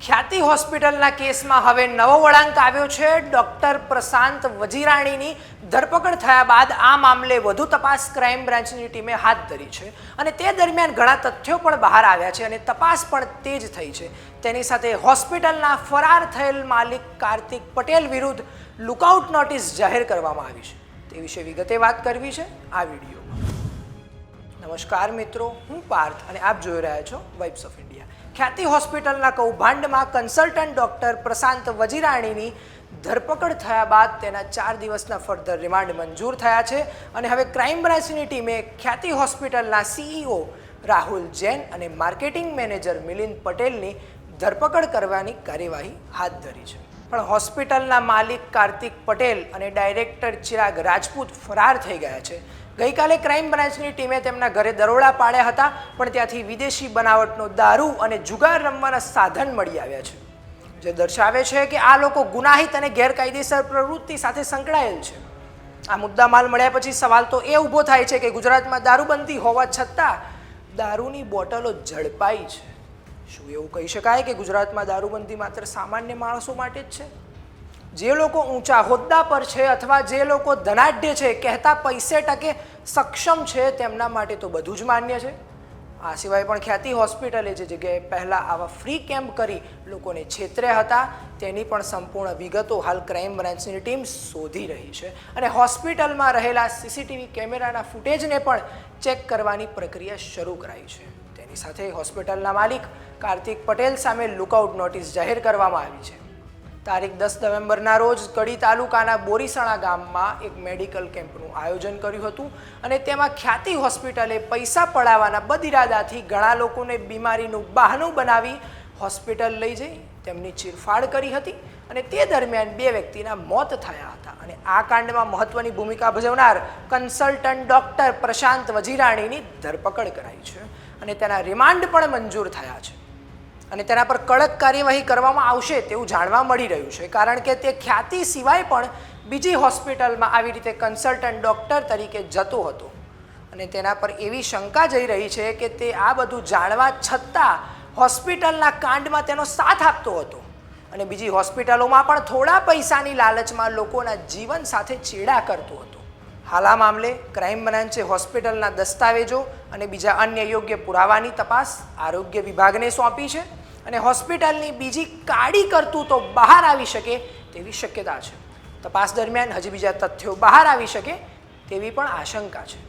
ખ્યાતિ હોસ્પિટલના કેસમાં હવે નવો વળાંક આવ્યો છે। ડોક્ટર પ્રશાંત વજીરાણીની ધરપકડ થયા બાદ આ મામલે વધુ તપાસ ક્રાઇમ બ્રાન્ચની ટીમે હાથ ધરી છે અને તે દરમિયાન ઘણા તથ્યો પણ બહાર આવ્યા છે અને તપાસ પણ તેજ થઈ છે। તેની સાથે હોસ્પિટલના ફરાર થયેલ માલિક કાર્તિક પટેલ વિરુદ્ધ લુકઆઉટ નોટિસ જાહેર કરવામાં આવી છે। તે વિશે વિગતે વાત કરવી છે આ વિડીયોમાં। નમસ્કાર મિત્રો, હું પાર્થ અને આપ જોઈ રહ્યા છો વાઇબ્સ ઓફ ઇન્ડિયા। ખ્યાતિ હોસ્પિટલના કૌભાંડમાં કન્સલ્ટન્ટ ડોક્ટર પ્રશાંત વજીરાણીની ધરપકડ થયા બાદ તેના 4 દિવસના ફર્ધર રિમાન્ડ મંજૂર થયા છે અને હવે ક્રાઇમ બ્રાન્ચની ટીમે ખ્યાતિ હોસ્પિટલના સીઈઓ રાહુલ જૈન અને માર્કેટિંગ મેનેજર મિલિંદ પટેલની ધરપકડ કરવાની કાર્યવાહી હાથ ધરી છે। પણ હોસ્પિટલના માલિક કાર્તિક પટેલ અને ડાયરેક્ટર ચિરાગ રાજપૂત ફરાર થઈ ગયા છે। ગઈકાલે ક્રાઇમ બ્રાન્ચની ટીમે તેમના ઘરે દરોડા પાડ્યા હતા, પણ ત્યાંથી વિદેશી બનાવટનો દારૂ અને જુગાર રમવાના સાધન મળી આવ્યા છે, જે દર્શાવે છે કે આ લોકો ગુનાહિત અને ગેરકાયદેસર પ્રવૃત્તિ સાથે સંકળાયેલ છે। આ મુદ્દામાલ મળ્યા પછી સવાલ તો એ ઊભો થાય છે કે ગુજરાતમાં દારૂબંધી હોવા છતાં દારૂની બોટલો ઝડપાઈ છે। શું એવું કહી શકાય કે ગુજરાતમાં દારૂબંધી માત્ર સામાન્ય માણસો માટે જ છે? જે લોકો ઊંચા હોદ્દા પર છે અથવા જે લોકો ધનાઢ્ય છે, કહેતા પૈસે ટકે સક્ષમ છે, તેમના માટે તો બધું જ માન્ય છે। આ સિવાય પણ ખ્યાતિ હોસ્પિટલે જે જગ્યાએ પહેલાં આવા ફ્રી કેમ્પ કરી લોકોને છેતર્યા હતા તેની પણ સંપૂર્ણ વિગતો હાલ ક્રાઇમ બ્રાન્ચની ટીમ શોધી રહી છે અને હોસ્પિટલમાં રહેલા સીસીટીવી કેમેરાના ફૂટેજને પણ ચેક કરવાની પ્રક્રિયા શરૂ કરાઈ છે। તેની સાથે હોસ્પિટલના માલિક કાર્તિક પટેલ સામે લુકઆઉટ નોટિસ જાહેર કરવામાં આવી છે। તારીખ 10 નવેમ્બરના રોજ કડી તાલુકાના બોરીસણા ગામમાં એક મેડિકલ કેમ્પનું આયોજન કર્યું હતું અને તેમાં ખ્યાતિ હોસ્પિટલે પૈસા પડાવવાના બદઇરાદાથી ઘણા લોકોને બીમારીનું બહાનું બનાવી હોસ્પિટલ લઈ જઈ તેમની ચીરફાડ કરી હતી અને તે દરમિયાન 2 વ્યક્તિના મોત થયા હતા અને આ કાંડમાં મહત્વની ભૂમિકા ભજવનાર કન્સલ્ટન્ટ ડોક્ટર પ્રશાંત વજીરાણીની ધરપકડ કરાઈ છે અને તેના રિમાન્ડ પણ મંજૂર થયા છે અને તેના પર કડક કાર્યવાહી કરવામાં આવશે તેવું જાણવા મળી રહ્યું છે, કારણ કે તે ખ્યાતિ સિવાય પણ બીજી હોસ્પિટલમાં આવી રીતે કન્સલ્ટન્ટ ડૉક્ટર તરીકે જતો હતો અને તેના પર એવી શંકા જઈ રહી છે કે તે આ બધું જાણવા છતાં હોસ્પિટલના કાંડમાં તેનો સાથ આપતો હતો અને બીજી હોસ્પિટલોમાં પણ થોડા પૈસાની લાલચમાં લોકોના જીવન સાથે ચેડા કરતો હતો। હાલ આ મામલે ક્રાઇમ બ્રાન્ચે હોસ્પિટલના દસ્તાવેજો અને બીજા અન્ય યોગ્ય પુરાવાની તપાસ આરોગ્ય વિભાગને સોંપી છે અને હોસ્પિટલની બીજી કાળી કરતૂતો બહાર આવી શકે તેવી શક્યતા છે। તપાસ દરમિયાન હજી બીજા તથ્યો બહાર આવી શકે તેવી પણ આશંકા છે।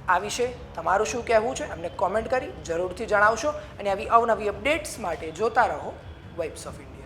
આ વિશે તમારું શું કહેવું છે અમને કોમેન્ટ કરી જરૂરથી જણાવશો અને આવી અવનવી અપડેટ્સ માટે જોતા રહો વાઇબ્સ ઓફ ઇન્ડિયા।